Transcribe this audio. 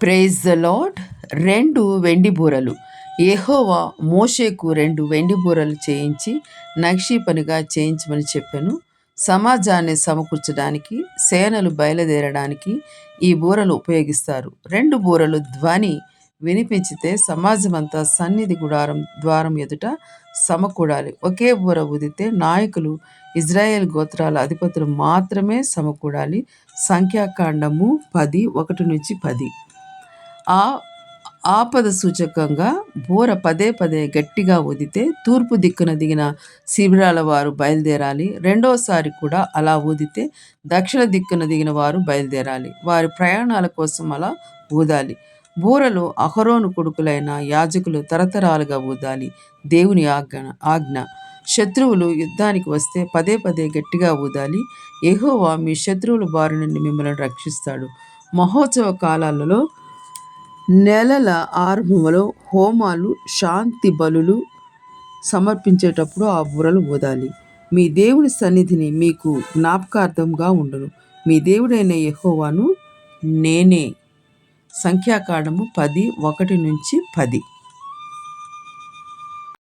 Praise the lord. 2 వెండి బూరలు. యెహోవా మోషేకు 2 వెండి బూరలు చేయించి నక్షీ పనిగా చేయించమని చెప్పెను. సమాజాన్ని సమకూర్చడానికి, సేనలు బయలుదేరడానికి ఈ బూరలు ఉపయోగిస్తారు. 2 బూరలు ధ్వని వినిపించితే సమాజమంతా సన్నిధి గుడారం ద్వారం ఎదుట సమకూడాలి. ఒకే బూర ఊదితే నాయకులు, ఇజ్రాయేల్ గోత్రాల అధిపతులు మాత్రమే సమకూడాలి. సంఖ్యాకాండము 10:1-10. ఆపద సూచకంగా బూర పదే పదే గట్టిగా ఊదితే తూర్పు దిక్కున దిగిన శిబిరాల వారు బయలుదేరాలి. రెండోసారి కూడా అలా ఊదితే దక్షిణ దిక్కున దిగిన వారు బయలుదేరాలి. వారి ప్రయాణాల కోసం అలా ఊదాలి. బూరలు అహరోను కొడుకులైన యాజకులు తరతరాలుగా ఊదాలి. దేవుని ఆజ్ఞ. శత్రువులు యుద్ధానికి వస్తే పదే పదే గట్టిగా ఊదాలి. యెహోవా మీ శత్రువుల బారి నుండి మిమ్మల్ని రక్షిస్తాడు. మహోత్సవ కాలాలలో, నెలల ఆరంభంలో, హోమాలు, శాంతి బలులు సమర్పించేటప్పుడు ఆ బూరలు ఊదాలి. మీ దేవుని సన్నిధిని మీకు జ్ఞాపకార్థంగా ఉండును. మీ దేవుడైన యెహోవాను నేనే. సంఖ్యాకాండము 10:1-10.